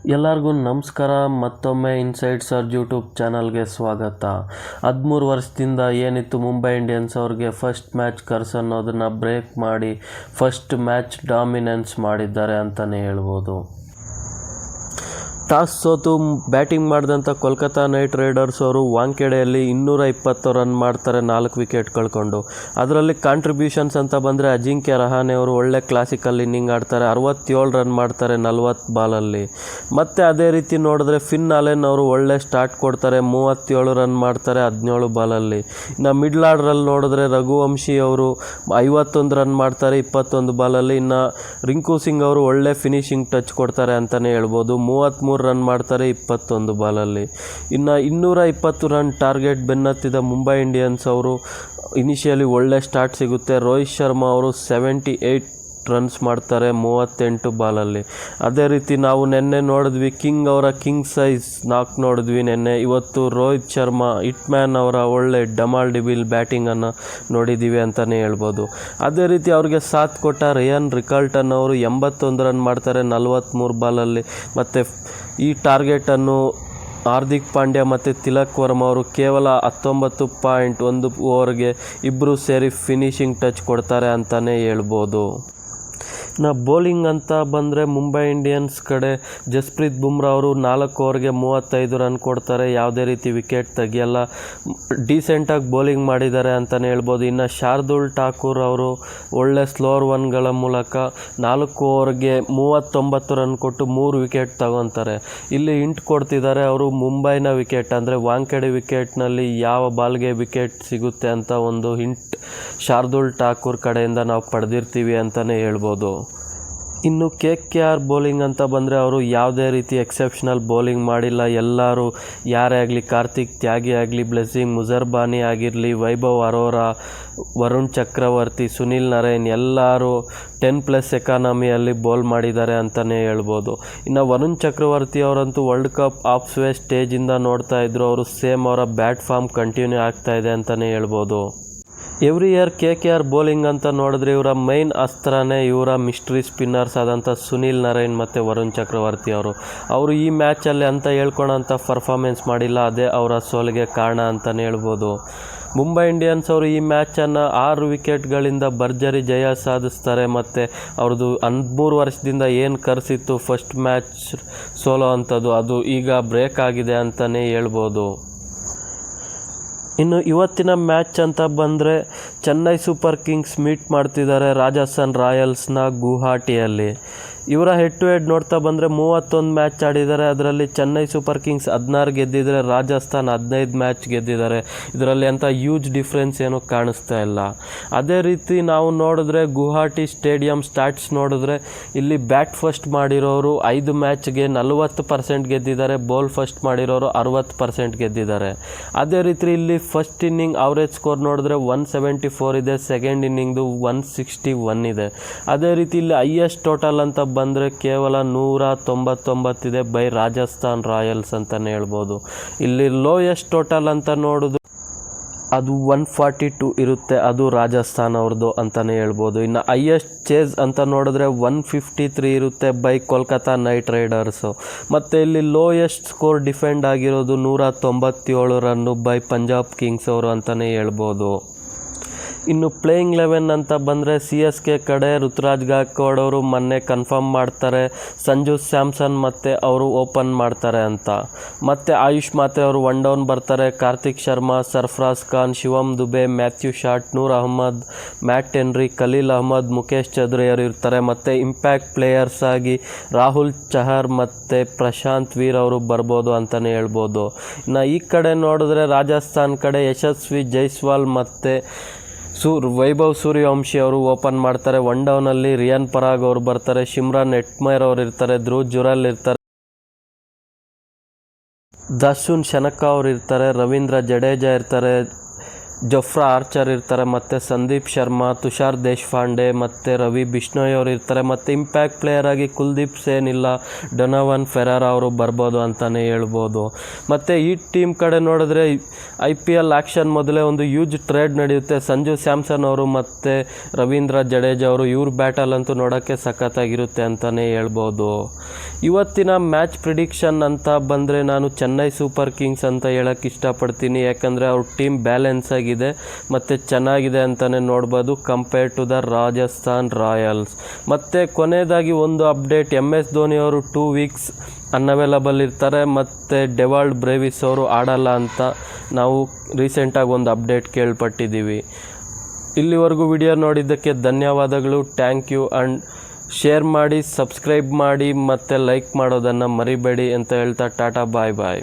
ಎಲ್ಲರಿಗೂ ನಮಸ್ಕಾರ. ಮತ್ತೊಮ್ಮೆ ಇನ್ಸೈಡ್ ಸರ್ಜ್ ಯೂಟ್ಯೂಬ್ ಚಾನಲ್ಗೆ ಸ್ವಾಗತ. 13 ವರ್ಷದಿಂದ ಏನಿತ್ತು ಮುಂಬೈ ಇಂಡಿಯನ್ಸ್ ಅವ್ರಿಗೆ ಫಸ್ಟ್ ಮ್ಯಾಚ್ ಕರ್ಸ್ ಅನ್ನೋದನ್ನು ಬ್ರೇಕ್ ಮಾಡಿ ಫಸ್ಟ್ ಮ್ಯಾಚ್ ಡಾಮಿನೆನ್ಸ್ ಮಾಡಿದ್ದಾರೆ ಅಂತಲೇ ಹೇಳ್ಬೋದು. ಟಾಸ್ ಸೋತು ಬ್ಯಾಟಿಂಗ್ ಮಾಡಿದಂಥ ಕೋಲ್ಕತ್ತಾ ನೈಟ್ ರೈಡರ್ಸ್ ಅವರು ವಾಂಖೆಡೆಯಲ್ಲಿ 220 ರನ್ ಮಾಡ್ತಾರೆ, 4 ವಿಕೆಟ್ ಕಳ್ಕೊಂಡು. ಅದರಲ್ಲಿ ಕಾಂಟ್ರಿಬ್ಯೂಷನ್ಸ್ ಅಂತ ಬಂದರೆ ಅಜಿಂಕ್ಯ ರಹಾನೆ ಅವರು ಒಳ್ಳೆ ಕ್ಲಾಸಿಕಲ್ ಇನ್ನಿಂಗ್ ಆಡ್ತಾರೆ, 67 ರನ್ ಮಾಡ್ತಾರೆ 40 ಬಾಲಲ್ಲಿ. ಮತ್ತು ಅದೇ ರೀತಿ ನೋಡಿದ್ರೆ ಫಿನ್ ಆಲೆನ್ ಅವರು ಒಳ್ಳೆ ಸ್ಟಾರ್ಟ್ ಕೊಡ್ತಾರೆ, 37 ರನ್ ಮಾಡ್ತಾರೆ 17 ಬಾಲಲ್ಲಿ. ಇನ್ನು ಮಿಡ್ಲ್ ಆರ್ಡ್ರಲ್ಲಿ ನೋಡಿದ್ರೆ ರಘುವಂಶಿ ಅವರು 51 ರನ್ ಮಾಡ್ತಾರೆ 21 ಬಾಲಲ್ಲಿ. ಇನ್ನು ರಿಂಕು ಸಿಂಗ್ ಅವರು ಒಳ್ಳೆ ಫಿನಿಶಿಂಗ್ ಟಚ್ ಕೊಡ್ತಾರೆ ಅಂತಲೇ ಹೇಳ್ಬೋದು, 33 ರನ್ ಮಾಡ್ತಾರೆ 21 ಬಾಲಲ್ಲಿ. ಇನ್ನು 220 ರನ್ ಟಾರ್ಗೆಟ್ ಬೆನ್ನತ್ತಿದ ಮುಂಬೈ ಇಂಡಿಯನ್ಸ್ ಅವರು ಇನಿಷಿಯಲಿ ಒಳ್ಳೆ ಸ್ಟಾರ್ಟ್ ಸಿಗುತ್ತೆ. ರೋಹಿತ್ ಶರ್ಮಾ ಅವರು 78 ರನ್ಸ್ ಮಾಡ್ತಾರೆ 38 ಬಾಲಲ್ಲಿ. ಅದೇ ರೀತಿ ನಾವು ನಿನ್ನೆ ನೋಡಿದ್ವಿ ಕಿಂಗ್ ಅವರ ಕಿಂಗ್ ಸೈಜ್ ನಾಕ್ ನೋಡಿದ್ವಿ ನಿನ್ನೆ. ಇವತ್ತು ರೋಹಿತ್ ಶರ್ಮಾ ಹಿಟ್ಮ್ಯಾನ್ ಅವರ ಒಳ್ಳೆ ಡಮಾಲ್ ಡಿಬಿಲ್ ಬ್ಯಾಟಿಂಗನ್ನು ನೋಡಿದ್ದೀವಿ ಅಂತಲೇ ಹೇಳ್ಬೋದು. ಅದೇ ರೀತಿ ಅವ್ರಿಗೆ ಸಾಥ್ ಕೊಟ್ಟ ರಿಯಾನ್ ರಿಕಾಲ್ಟನ್ ಅವರು 81 ರನ್ ಮಾಡ್ತಾರೆ 43 ಬಾಲಲ್ಲಿ. ಮತ್ತು ಈ ಟಾರ್ಗೆಟನ್ನು ಹಾರ್ದಿಕ್ ಪಾಂಡ್ಯ ಮತ್ತು ತಿಲಕ್ ವರ್ಮಾ ಅವರು ಕೇವಲ 19.1 ಓವರ್ಗೆ ಇಬ್ಬರು ಸೇರಿ ಫಿನಿಶಿಂಗ್ ಟಚ್ ಕೊಡ್ತಾರೆ ಅಂತಲೇ ಹೇಳ್ಬೋದು. ಇನ್ನು ಬೌಲಿಂಗ್ ಅಂತ ಬಂದರೆ ಮುಂಬೈ ಇಂಡಿಯನ್ಸ್ ಕಡೆ ಜಸ್ಪ್ರೀತ್ ಬುಮ್ರಾ ಅವರು 4 ಓವರ್ಗೆ 35 ರನ್ ಕೊಡ್ತಾರೆ, ಯಾವುದೇ ರೀತಿ ವಿಕೆಟ್ ತೆಗಿಯಲ್ಲ, ಡೀಸೆಂಟಾಗಿ ಬೌಲಿಂಗ್ ಮಾಡಿದ್ದಾರೆ ಅಂತಲೇ ಹೇಳ್ಬೋದು. ಇನ್ನು ಶಾರ್ದೂಲ್ ಠಾಕೂರ್ ಅವರು ಒಳ್ಳೆ ಸ್ಲೋರ್ ಒನ್ಗಳ ಮೂಲಕ 4 ಓವರ್ಗೆ 39 ರನ್ ಕೊಟ್ಟು 3 ವಿಕೆಟ್ ತಗೊತಾರೆ. ಇಲ್ಲಿ ಹಿಂಟ್ ಕೊಡ್ತಿದ್ದಾರೆ ಅವರು ಮುಂಬೈನ ವಿಕೆಟ್ ಅಂದರೆ ವಾಂಖೆಡೆ ವಿಕೆಟ್ನಲ್ಲಿ ಯಾವ ಬಾಲ್ಗೆ ವಿಕೆಟ್ ಸಿಗುತ್ತೆ ಅಂತ ಒಂದು ಹಿಂಟ್ ಶಾರ್ದೂಲ್ ಠಾಕೂರ್ ಕಡೆಯಿಂದ ನಾವು ಪಡೆದಿರ್ತೀವಿ ಅಂತಲೇ ಹೇಳ್ಬೋದು. ಇನ್ನು KKR ಬೌಲಿಂಗ್ ಅಂತ ಬಂದರೆ ಅವರು ಯಾವುದೇ ರೀತಿ ಎಕ್ಸೆಪ್ಷನಲ್ ಬೌಲಿಂಗ್ ಮಾಡಿಲ್ಲ. ಎಲ್ಲರೂ ಯಾರೇ ಆಗಲಿ, ಕಾರ್ತಿಕ್ ತ್ಯಾಗಿ ಆಗಲಿ, ಬ್ಲೆಸ್ಸಿಂಗ್ ಮುಜರ್ಬಾನಿ ಆಗಿರಲಿ, ವೈಭವ್ ಅರೋರಾ, ವರುಣ್ ಚಕ್ರವರ್ತಿ, ಸುನಿಲ್ ನರೈನ್ ಎಲ್ಲರೂ 10+ ಎಕಾನಮಿಯಲ್ಲಿ ಬೌಲ್ ಮಾಡಿದ್ದಾರೆ ಅಂತಲೇ ಹೇಳ್ಬೋದು. ಇನ್ನು ವರುಣ್ ಚಕ್ರವರ್ತಿ ಅವರಂತೂ ವರ್ಲ್ಡ್ ಕಪ್ ಆಫ್ ಸ್ವೇ ಸ್ಟೇಜಿಂದ ನೋಡ್ತಾ ಇದ್ರು, ಅವರು ಸೇಮ್ ಅವರ ಬ್ಯಾಟ್ ಫಾರ್ಮ್ ಕಂಟಿನ್ಯೂ ಆಗ್ತಾ ಇದೆ ಅಂತಲೇ ಹೇಳ್ಬೋದು. ಎವ್ರಿ ಇಯರ್ KKR ಬೌಲಿಂಗ್ ಅಂತ ನೋಡಿದ್ರೆ ಇವರ ಮೈನ್ ಅಸ್ತ್ರನೇ ಇವರ ಮಿಸ್ಟ್ರಿ ಸ್ಪಿನ್ನರ್ಸ್ ಆದಂಥ ಸುನಿಲ್ ನರೈನ್ ಮತ್ತು ವರುಣ್ ಚಕ್ರವರ್ತಿ ಅವರು ಈ ಮ್ಯಾಚಲ್ಲಿ ಅಂತ ಹೇಳ್ಕೊಳೋಂಥ ಪರ್ಫಾರ್ಮೆನ್ಸ್ ಮಾಡಿಲ್ಲ, ಅದೇ ಅವರ ಸೋಲಿಗೆ ಕಾರಣ ಅಂತಲೇ ಹೇಳ್ಬೋದು. ಮುಂಬೈ ಇಂಡಿಯನ್ಸ್ ಅವರು ಈ ಮ್ಯಾಚನ್ನು 6 ವಿಕೆಟ್ಗಳಿಂದ ಭರ್ಜರಿ ಜಯ ಸಾಧಿಸ್ತಾರೆ. ಮತ್ತು ಅವ್ರದ್ದು 13 ವರ್ಷದಿಂದ ಏನು ಕರ್ಸಿತ್ತು ಫಸ್ಟ್ ಮ್ಯಾಚ್ ಸೋಲೋ ಅಂಥದ್ದು, ಅದು ಈಗ ಬ್ರೇಕ್ ಆಗಿದೆ ಅಂತಲೇ ಹೇಳ್ಬೋದು. ಇನ್ನು ಇವತ್ತಿನ ಮ್ಯಾಚ್ ಅಂತ ಬಂದರೆ ಚೆನ್ನೈ ಸೂಪರ್ ಕಿಂಗ್ಸ್ ಮೀಟ್ ಮಾಡ್ತಿದ್ದಾರೆ ರಾಜಸ್ಥಾನ್ ರಾಯಲ್ಸ್ನ ಗುವಾಹಟಿಯಲ್ಲಿ. ಇವರ ಹೆಡ್ ಟು ಹೆಡ್ ನೋಡ್ತಾ ಬಂದರೆ 31 ಮ್ಯಾಚ್ ಆಡಿದ್ದಾರೆ, ಅದರಲ್ಲಿ ಚೆನ್ನೈ ಸೂಪರ್ ಕಿಂಗ್ಸ್ 16 ಗೆದ್ದಿದ್ದಾರೆ, ರಾಜಸ್ಥಾನ್ 15 ಮ್ಯಾಚ್ ಗೆದ್ದಿದ್ದಾರೆ. ಇದರಲ್ಲಿ ಅಂಥ ಹ್ಯೂಜ್ ಡಿಫ್ರೆನ್ಸ್ ಏನೂ ಕಾಣಿಸ್ತಾ ಇಲ್ಲ. ಅದೇ ರೀತಿ ನಾವು ನೋಡಿದ್ರೆ ಗುವಾಹಟಿ ಸ್ಟೇಡಿಯಂ ಸ್ಟಾಟ್ಸ್ ನೋಡಿದ್ರೆ ಇಲ್ಲಿ ಬ್ಯಾಟ್ ಫಸ್ಟ್ ಮಾಡಿರೋರು 5 ಮ್ಯಾಚ್ಗೆ 40% ಗೆದ್ದಿದ್ದಾರೆ, ಬೌಲ್ ಫಸ್ಟ್ ಮಾಡಿರೋರು 60% ಗೆದ್ದಿದ್ದಾರೆ. ಅದೇ ರೀತಿ ಇಲ್ಲಿ ಫಸ್ಟ್ ಇನ್ನಿಂಗ್ ಅವರೇಜ್ ಸ್ಕೋರ್ ನೋಡಿದ್ರೆ 174 ಇದೆ, ಸೆಕೆಂಡ್ ಇನ್ನಿಂಗ್ದು 161 ಇದೆ. ಅದೇ ರೀತಿ ಇಲ್ಲಿ ಹೈಯೆಸ್ಟ್ ಟೋಟಲ್ ಅಂತ ಬಂದರೆ ಕೇವಲ 199 ಇದೆ ಬೈ ರಾಜಸ್ಥಾನ್ ರಾಯಲ್ಸ್ ಅಂತಲೇ ಹೇಳ್ಬೋದು. ಇಲ್ಲಿ ಲೋಯೆಸ್ಟ್ ಟೋಟಲ್ ಅಂತ ನೋಡೋದು ಅದು 142 ಇರುತ್ತೆ, ಅದು ರಾಜಸ್ಥಾನ್ ಅವ್ರದ್ದು ಅಂತಲೇ ಹೇಳ್ಬೋದು. ಇನ್ನು ಹೈಯೆಸ್ಟ್ ಚೇಸ್ ಅಂತ ನೋಡಿದ್ರೆ 153 ಇರುತ್ತೆ ಬೈ ಕೋಲ್ಕತ್ತಾ ನೈಟ್ ರೈಡರ್ಸು. ಮತ್ತು ಇಲ್ಲಿ ಲೋಯೆಸ್ಟ್ ಸ್ಕೋರ್ ಡಿಫೆಂಡ್ ಆಗಿರೋದು 197 ರನ್ನು ಬೈ ಪಂಜಾಬ್ ಕಿಂಗ್ಸ್ ಅವರು ಅಂತಲೇ ಹೇಳ್ಬೋದು. ಇನ್ನು ಪ್ಲೇಯಿಂಗ್ 11 ಅಂತ ಬಂದರೆ CSK ಕಡೆ ಋತುರಾಜ್ ಗಾಯಕ್ವಾಡ್ ಅವರು ಮೊನ್ನೆ ಕನ್ಫರ್ಮ್ ಮಾಡ್ತಾರೆ, ಸಂಜು ಸ್ಯಾಮ್ಸನ್ ಮತ್ತು ಅವರು ಓಪನ್ ಮಾಡ್ತಾರೆ ಅಂತ. ಮತ್ತು ಆಯುಷ್ ಮಾತ್ರೆ ಅವರು 1 ಡೌನ್ ಬರ್ತಾರೆ, ಕಾರ್ತಿಕ್ ಶರ್ಮಾ, ಸರ್ಫರಾಜ್ ಖಾನ್, ಶಿವಮ್ ದುಬೆ, ಮ್ಯಾಥ್ಯೂ ಶಾಟ್, ನೂರ್ ಅಹ್ಮದ್, ಮ್ಯಾಟ್ ಹೆನ್ರಿ, ಖಲೀಲ್ ಅಹ್ಮದ್, ಮುಖೇಶ್ ಚೌಧರಿ ಇರ್ತಾರೆ. ಮತ್ತು ಇಂಪ್ಯಾಕ್ಟ್ ಪ್ಲೇಯರ್ಸ್ ಆಗಿ ರಾಹುಲ್ ಚಹರ್ ಮತ್ತು ಪ್ರಶಾಂತ್ ವೀರ್ ಅವರು ಬರ್ಬೋದು ಅಂತಲೇ ಹೇಳ್ಬೋದು. ಇನ್ನು ಈ ಕಡೆ ನೋಡಿದ್ರೆ ರಾಜಸ್ಥಾನ್ ಕಡೆ ಯಶಸ್ವಿ ಜೈಸ್ವಾಲ್ ಮತ್ತು ವೈಭವ್ ಸೂರ್ಯವಂಶಿ ಅವರು ಓಪನ್ ಮಾಡ್ತಾರೆ. 1 ಡೌನಲ್ಲಿ ರಿಯಾನ್ ಪರಾಗ್ ಅವರು ಬರ್ತಾರೆ, ಶಿಮ್ರಾನ್ ಹೆಟ್ಮೇರ್ ಅವರು ಇರ್ತಾರೆ, ಧ್ರುವ್ ಜುರಲ್ ಇರ್ತಾರೆ, ದರ್ಶನ್ ಶನಕ್ಕ ಅವರು ಇರ್ತಾರೆ, ರವೀಂದ್ರ ಜಡೇಜಾ ಇರ್ತಾರೆ, ಜೊಫ್ರಾ ಆರ್ಚರ್ ಇರ್ತಾರೆ, ಮತ್ತು ಸಂದೀಪ್ ಶರ್ಮಾ, ತುಷಾರ್ ದೇಶಪಾಂಡೆ ಮತ್ತು ರವಿ ಬಿಷ್ಣೋಯ್ ಅವರು ಇರ್ತಾರೆ, ಮತ್ತು ಇಂಪ್ಯಾಕ್ಟ್ ಪ್ಲೇಯರ್ ಆಗಿ ಕುಲ್ದೀಪ್ ಸೇನ್ ಇಲ್ಲ ಡೊನೋವನ್ ಫೆರಾರ ಅವರು ಬರ್ಬೋದು ಅಂತಲೇ ಹೇಳ್ಬೋದು. ಮತ್ತು ಈ ಟೀಮ್ ಕಡೆ ನೋಡಿದ್ರೆ IPL ಆ್ಯಕ್ಷನ್ ಮೊದಲೇ ಒಂದು ಹ್ಯೂಜ್ ಟ್ರೇಡ್ ನಡೆಯುತ್ತೆ. ಸಂಜು ಸ್ಯಾಮ್ಸನ್ ಅವರು ಮತ್ತು ರವೀಂದ್ರ ಜಡೇಜಾ ಅವರು ಇವ್ರ ಬ್ಯಾಟಲ್ ಅಂತೂ ನೋಡೋಕ್ಕೆ ಸಖತ್ತಾಗಿರುತ್ತೆ ಅಂತಲೇ ಹೇಳ್ಬೋದು. ಇವತ್ತಿನ ಮ್ಯಾಚ್ ಪ್ರಿಡಿಕ್ಷನ್ ಅಂತ ಬಂದರೆ ನಾನು ಚೆನ್ನೈ ಸೂಪರ್ ಕಿಂಗ್ಸ್ ಅಂತ ಹೇಳೋಕ್ಕೆ ಇಷ್ಟಪಡ್ತೀನಿ. ಯಾಕಂದರೆ ಅವ್ರ ಟೀಮ್ ಬ್ಯಾಲೆನ್ಸ್ ಆಗಿದೆ ಮತ್ತು ಚೆನ್ನಾಗಿದೆ ಅಂತಲೇ ನೋಡ್ಬೋದು compare to the Rajasthan Royals. ಮತ್ತು ಕೊನೆಯದಾಗಿ ಒಂದು ಅಪ್ಡೇಟ್, MS ಧೋನಿ ಅವರು 2 ವೀಕ್ಸ್ ಅನ್ಅವೈಲಬಲ್ ಇರ್ತಾರೆ ಮತ್ತು ಡೆವಾಲ್ಡ್ ಬ್ರೇವಿಸ್ ಅವರು ಆಡಲ್ಲ ಅಂತ ನಾವು ರೀಸೆಂಟಾಗಿ ಒಂದು ಅಪ್ಡೇಟ್ ಕೇಳ್ಪಟ್ಟಿದ್ದೀವಿ. ಇಲ್ಲಿವರೆಗೂ ವಿಡಿಯೋ ನೋಡಿದ್ದಕ್ಕೆ ಧನ್ಯವಾದಗಳು. Thank you. ಆ್ಯಂಡ್ ಶೇರ್ ಮಾಡಿ, ಸಬ್ಸ್ಕ್ರೈಬ್ ಮಾಡಿ ಮತ್ತು ಲೈಕ್ ಮಾಡೋದನ್ನು ಮರಿಬೇಡಿ ಅಂತ ಹೇಳ್ತಾ ಟಾಟಾ ಬಾಯ್ ಬಾಯ್.